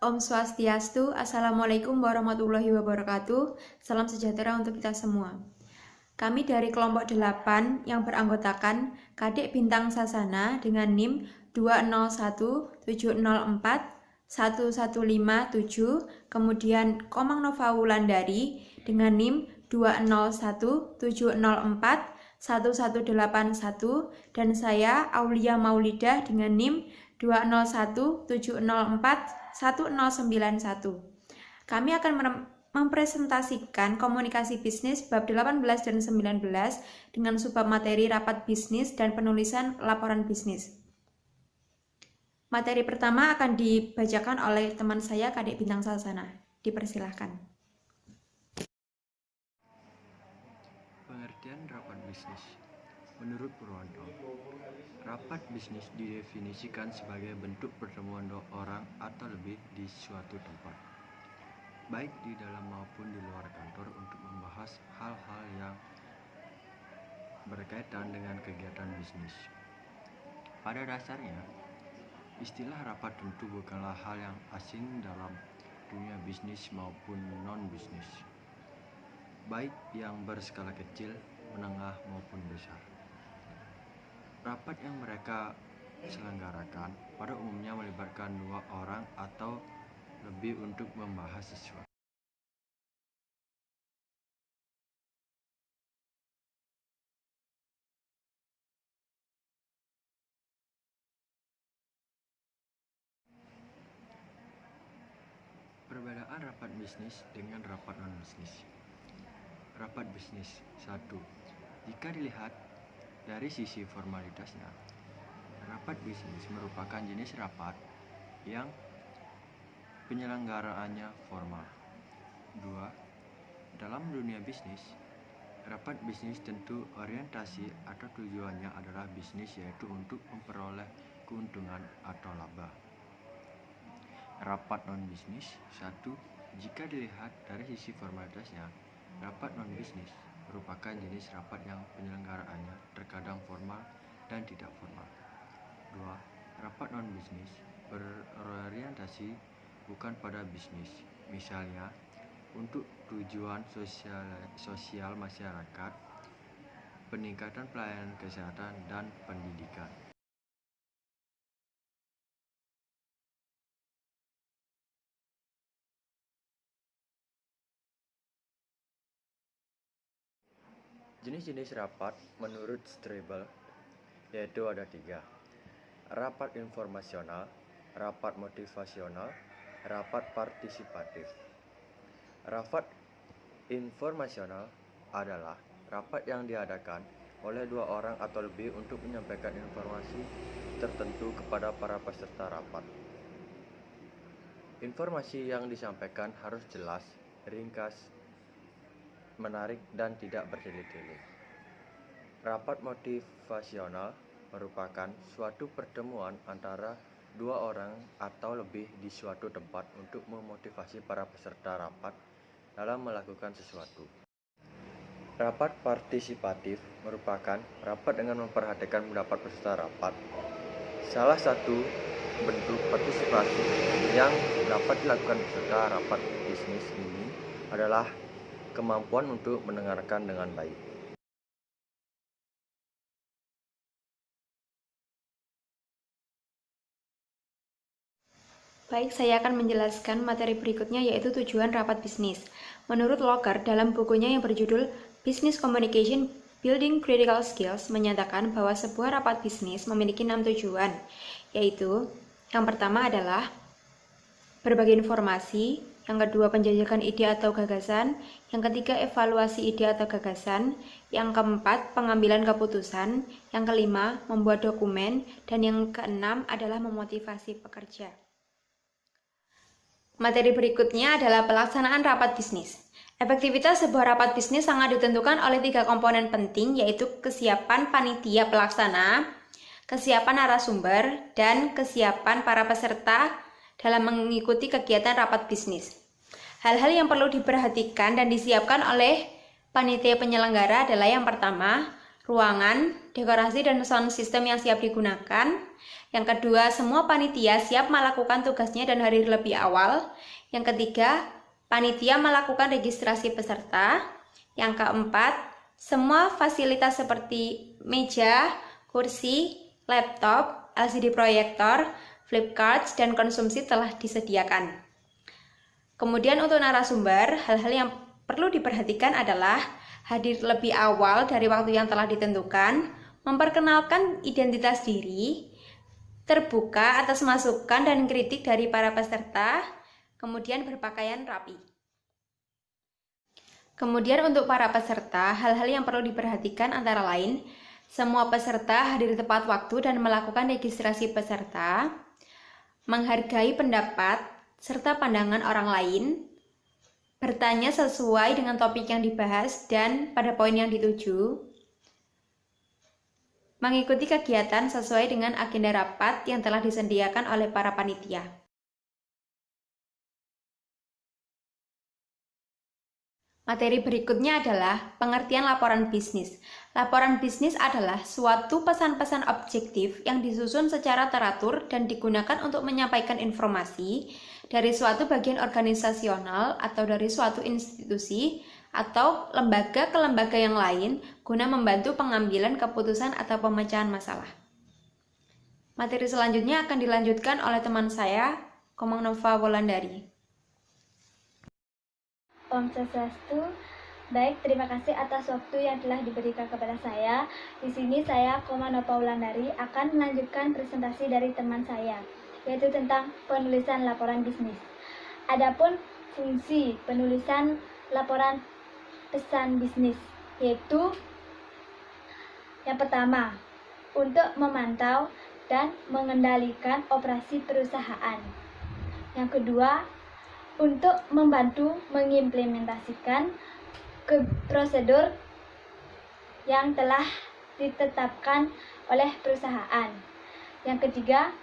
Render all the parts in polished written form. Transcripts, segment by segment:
Om Swastiastu, Assalamualaikum warahmatullahi wabarakatuh. Salam sejahtera untuk kita semua. Kami dari kelompok 8 yang beranggotakan Kadek Bintang Sasana dengan NIM 20170411557, kemudian Komang Nova Wulandari dengan NIM 20170411181, dan saya Aulia Maulidah dengan NIM 20170411091. Kami akan mempresentasikan komunikasi bisnis bab 18 dan 19 dengan subbab materi rapat bisnis dan penulisan laporan bisnis. Materi pertama akan dibacakan oleh teman saya Kadek Bintang Sasana. Dipersilahkan. Pengertian rapat bisnis. Menurut Purwanto, rapat bisnis didefinisikan sebagai bentuk pertemuan dua orang atau lebih di suatu tempat, baik di dalam maupun di luar kantor, untuk membahas hal-hal yang berkaitan dengan kegiatan bisnis. Pada dasarnya, istilah rapat tentu bukanlah hal yang asing dalam dunia bisnis maupun non-bisnis, baik yang berskala kecil, menengah maupun besar. Rapat yang mereka selenggarakan pada umumnya melibatkan dua orang atau lebih untuk membahas sesuatu. Perbedaan rapat bisnis dengan rapat non-bisnis. Rapat bisnis 1. Jika dilihat dari sisi formalitasnya, rapat bisnis merupakan jenis rapat yang penyelenggaraannya formal. 2. Dalam dunia bisnis, rapat bisnis tentu orientasi atau tujuannya adalah bisnis, yaitu untuk memperoleh keuntungan atau laba. Rapat non-bisnis 1. Jika dilihat dari sisi formalitasnya, rapat non-bisnis merupakan jenis rapat yang penyelenggaraannya terkadang formal dan tidak formal. 2. Rapat non-bisnis berorientasi bukan pada bisnis, misalnya untuk tujuan sosial masyarakat, peningkatan pelayanan kesehatan, dan pendidikan. Jenis-jenis rapat menurut Strebel yaitu ada 3. Rapat informasional, rapat motivasional, rapat partisipatif. Rapat informasional adalah rapat yang diadakan oleh dua orang atau lebih untuk menyampaikan informasi tertentu kepada para peserta rapat. Informasi yang disampaikan harus jelas, ringkas, menarik, dan tidak bertele-tele. Rapat motivasional merupakan suatu pertemuan antara dua orang atau lebih di suatu tempat untuk memotivasi para peserta rapat dalam melakukan sesuatu. Rapat partisipatif merupakan rapat dengan memperhatikan pendapat peserta rapat. Salah satu bentuk partisipasi yang dapat dilakukan peserta rapat bisnis ini adalah kemampuan untuk mendengarkan dengan baik. Baik, saya akan menjelaskan materi berikutnya, yaitu tujuan rapat bisnis. Menurut Locker, dalam bukunya yang berjudul Business Communication Building Critical Skills, menyatakan bahwa sebuah rapat bisnis memiliki 6 tujuan, yaitu yang pertama adalah berbagi informasi, yang kedua penjajakan ide atau gagasan, yang ketiga evaluasi ide atau gagasan, yang keempat pengambilan keputusan, yang kelima membuat dokumen, dan yang keenam adalah memotivasi pekerja. Materi berikutnya adalah pelaksanaan rapat bisnis. Efektivitas sebuah rapat bisnis sangat ditentukan oleh 3 komponen penting, yaitu kesiapan panitia pelaksana, kesiapan narasumber, dan kesiapan para peserta dalam mengikuti kegiatan rapat bisnis. Hal-hal yang perlu diperhatikan dan disiapkan oleh panitia penyelenggara adalah yang pertama, ruangan, dekorasi, dan sound system yang siap digunakan. Yang kedua, semua panitia siap melakukan tugasnya dan hadir lebih awal. Yang ketiga, panitia melakukan registrasi peserta. Yang keempat, semua fasilitas seperti meja, kursi, laptop, LCD proyektor, flip cards, dan konsumsi telah disediakan. Kemudian untuk narasumber, hal-hal yang perlu diperhatikan adalah hadir lebih awal dari waktu yang telah ditentukan, memperkenalkan identitas diri, terbuka atas masukan dan kritik dari para peserta, kemudian berpakaian rapi. Kemudian untuk para peserta, hal-hal yang perlu diperhatikan antara lain, semua peserta hadir tepat waktu dan melakukan registrasi peserta, menghargai pendapat serta pandangan orang lain, bertanya sesuai dengan topik yang dibahas dan pada poin yang dituju, mengikuti kegiatan sesuai dengan agenda rapat yang telah disediakan oleh para panitia. Materi berikutnya adalah pengertian laporan bisnis. Laporan bisnis adalah suatu pesan-pesan objektif yang disusun secara teratur dan digunakan untuk menyampaikan informasi dari suatu bagian organisasional atau dari suatu institusi atau lembaga ke lembaga yang lain guna membantu pengambilan keputusan atau pemecahan masalah. Materi selanjutnya akan dilanjutkan oleh teman saya, Komang Nova Wulandari. Om Swastiastu. Baik, terima kasih atas waktu yang telah diberikan kepada saya. Di sini saya, Komang Nova Wulandari, akan melanjutkan presentasi dari teman saya, yaitu tentang penulisan laporan bisnis. Adapun fungsi penulisan laporan pesan bisnis, yaitu yang pertama, untuk memantau dan mengendalikan operasi perusahaan. Yang kedua, untuk membantu mengimplementasikan prosedur yang telah ditetapkan oleh perusahaan. Yang ketiga,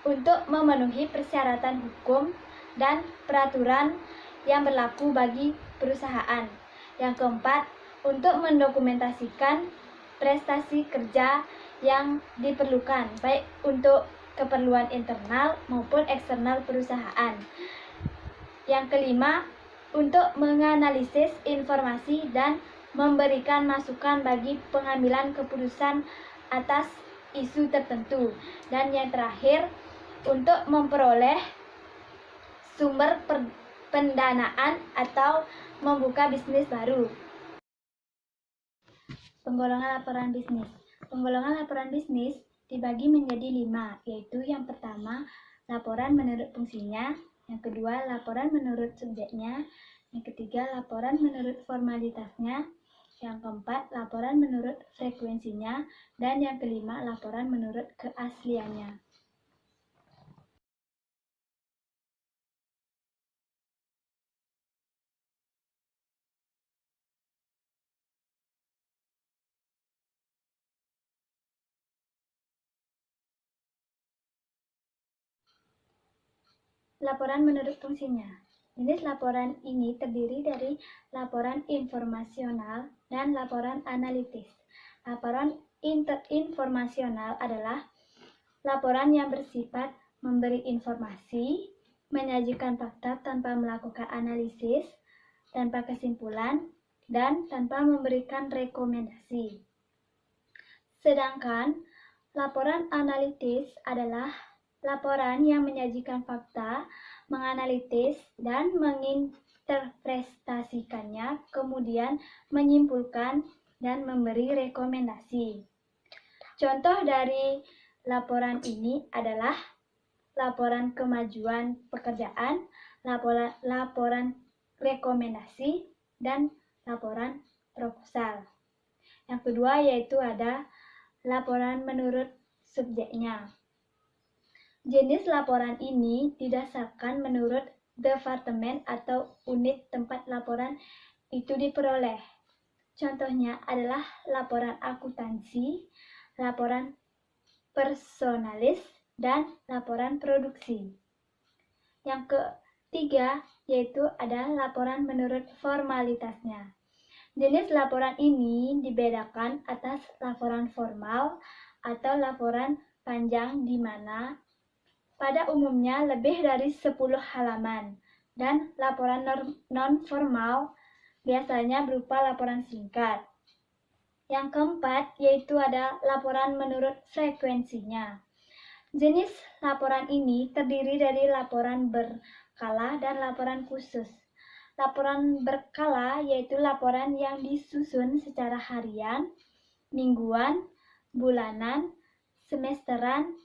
untuk memenuhi persyaratan hukum dan peraturan yang berlaku bagi perusahaan. Yang keempat, untuk mendokumentasikan prestasi kerja yang diperlukan, baik untuk keperluan internal maupun eksternal perusahaan. Yang kelima, untuk menganalisis informasi dan memberikan masukan bagi pengambilan keputusan atas isu tertentu. Dan yang terakhir, untuk memperoleh sumber pendanaan atau membuka bisnis baru. Penggolongan laporan bisnis. Penggolongan laporan bisnis dibagi menjadi 5, yaitu yang pertama, laporan menurut fungsinya. Yang kedua, laporan menurut subjeknya. Yang ketiga, laporan menurut formalitasnya. Yang keempat, laporan menurut frekuensinya. Dan yang kelima, laporan menurut keasliannya. Laporan menurut fungsinya. Jenis laporan ini terdiri dari laporan informasional dan laporan analitis. Laporan informasional adalah laporan yang bersifat memberi informasi, menyajikan fakta tanpa melakukan analisis, tanpa kesimpulan, dan tanpa memberikan rekomendasi. Sedangkan laporan analitis adalah laporan yang menyajikan fakta, menganalisis, dan menginterpretasikannya, kemudian menyimpulkan dan memberi rekomendasi. Contoh dari laporan ini adalah laporan kemajuan pekerjaan, laporan rekomendasi, dan laporan proposal. Yang kedua yaitu ada laporan menurut subjeknya. Jenis laporan ini didasarkan menurut departemen atau unit tempat laporan itu diperoleh. Contohnya adalah laporan akuntansi, laporan personalis, dan laporan produksi. Yang ketiga yaitu ada laporan menurut formalitasnya. Jenis laporan ini dibedakan atas laporan formal atau laporan panjang di mana pada umumnya lebih dari 10 halaman dan laporan non-formal biasanya berupa laporan singkat. Yang keempat yaitu ada laporan menurut frekuensinya. Jenis laporan ini terdiri dari laporan berkala dan laporan khusus. Laporan berkala yaitu laporan yang disusun secara harian, mingguan, bulanan, semesteran,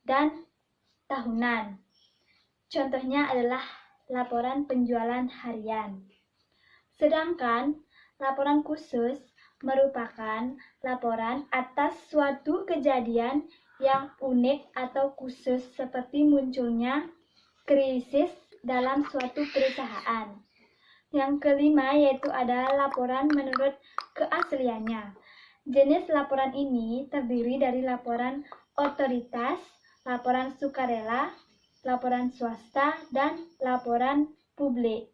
dan tahunan. Contohnya adalah laporan penjualan harian. Sedangkan laporan khusus merupakan laporan atas suatu kejadian yang unik atau khusus seperti munculnya krisis dalam suatu perusahaan. Yang kelima yaitu ada laporan menurut keasliannya. Jenis laporan ini terdiri dari laporan otoritas, laporan sukarela, laporan swasta, dan laporan publik.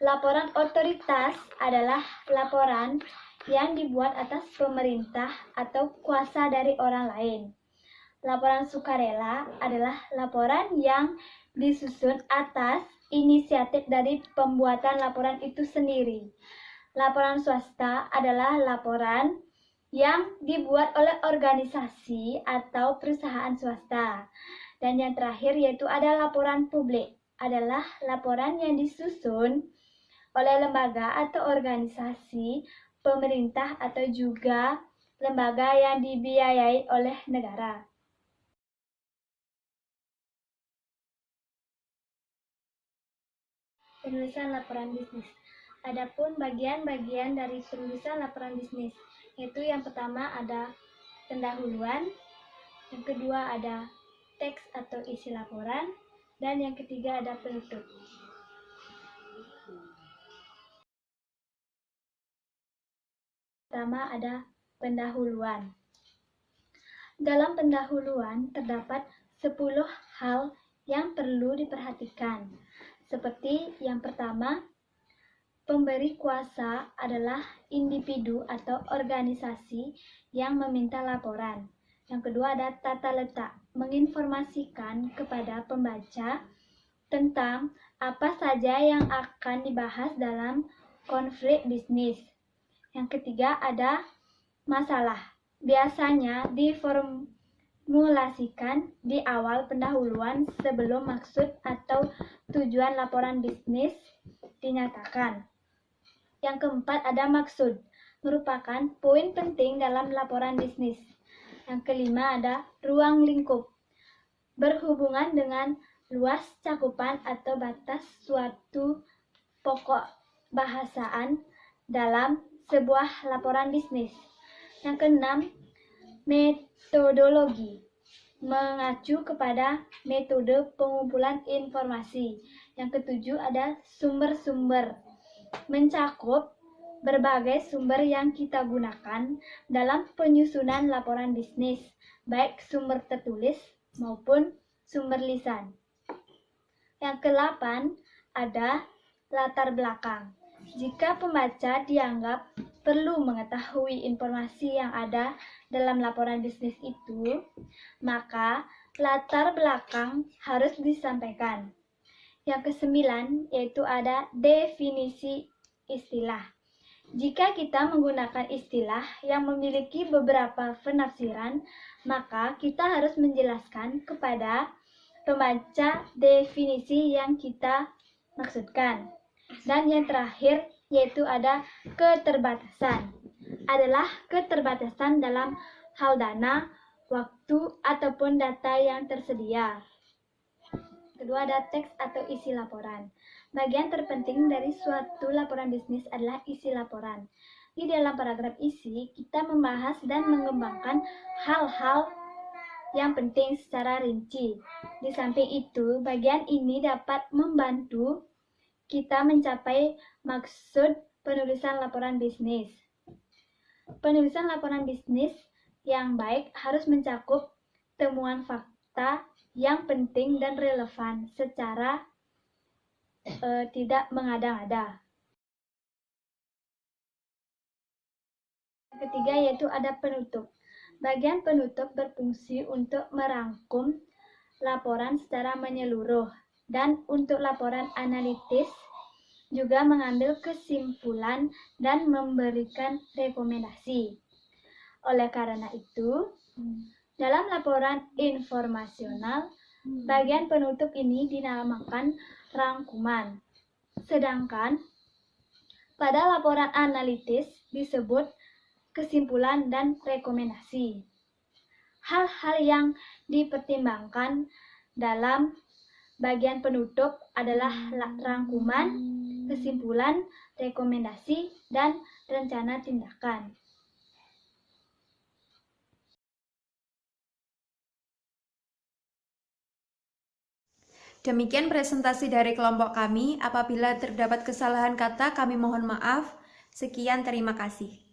Laporan otoritas adalah laporan yang dibuat atas pemerintah atau kuasa dari orang lain. Laporan sukarela adalah laporan yang disusun atas inisiatif dari pembuatan laporan itu sendiri. Laporan swasta adalah laporan yang dibuat oleh organisasi atau perusahaan swasta. Dan yang terakhir yaitu ada laporan publik, adalah laporan yang disusun oleh lembaga atau organisasi pemerintah atau juga lembaga yang dibiayai oleh negara. Penulisan laporan bisnis. Adapun bagian-bagian dari penulisan laporan bisnis, yaitu yang pertama ada pendahuluan, yang kedua ada teks atau isi laporan, dan yang ketiga ada penutup. Pertama ada pendahuluan. Dalam pendahuluan terdapat 10 hal yang perlu diperhatikan. Seperti yang pertama, pemberi kuasa adalah individu atau organisasi yang meminta laporan. Yang kedua ada tata letak, menginformasikan kepada pembaca tentang apa saja yang akan dibahas dalam konflik bisnis. Yang ketiga ada masalah. Biasanya diformulasikan di awal pendahuluan sebelum maksud atau tujuan laporan bisnis dinyatakan. Yang keempat ada maksud, merupakan poin penting dalam laporan bisnis. Yang kelima ada ruang lingkup, berhubungan dengan luas cakupan atau batas suatu pokok bahasaan dalam sebuah laporan bisnis. Yang keenam, metodologi, mengacu kepada metode pengumpulan informasi. Yang ketujuh ada sumber-sumber, mencakup berbagai sumber yang kita gunakan dalam penyusunan laporan bisnis, baik sumber tertulis maupun sumber lisan. Yang kedelapan ada latar belakang. Jika pembaca dianggap perlu mengetahui informasi yang ada dalam laporan bisnis itu, maka latar belakang harus disampaikan. Yang kesembilan yaitu ada definisi istilah. Jika kita menggunakan istilah yang memiliki beberapa penafsiran, maka kita harus menjelaskan kepada pembaca definisi yang kita maksudkan. Dan yang terakhir yaitu ada keterbatasan. Adalah keterbatasan dalam hal dana, waktu, ataupun data yang tersedia. Kedua ada teks atau isi laporan. Bagian terpenting dari suatu laporan bisnis adalah isi laporan. Di dalam paragraf isi, kita membahas dan mengembangkan hal-hal yang penting secara rinci. Di samping itu, bagian ini dapat membantu kita mencapai maksud penulisan laporan bisnis. Penulisan laporan bisnis yang baik harus mencakup temuan fakta yang penting dan relevan secara tidak mengada-ngada. Yang ketiga yaitu ada penutup. Bagian penutup berfungsi untuk merangkum laporan secara menyeluruh dan untuk laporan analitis juga mengambil kesimpulan dan memberikan rekomendasi. Oleh karena itu, dalam laporan informasional, bagian penutup ini dinamakan rangkuman. Sedangkan pada laporan analitis disebut kesimpulan dan rekomendasi. Hal-hal yang dipertimbangkan dalam bagian penutup adalah rangkuman, kesimpulan, rekomendasi, dan rencana tindakan. Demikian presentasi dari kelompok kami. Apabila terdapat kesalahan kata, kami mohon maaf. Sekian, terima kasih.